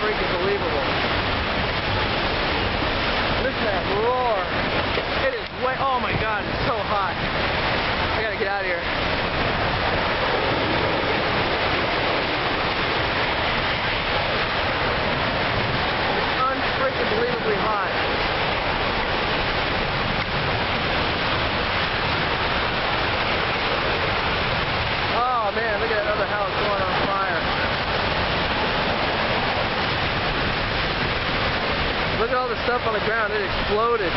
freaking believable. Listen to that roar. It is way, oh my god, it's so hot. I gotta get out of here. It's unfreaking believably hot. Oh man, look at that other house going on fire. Look at all the stuff on the ground, it exploded.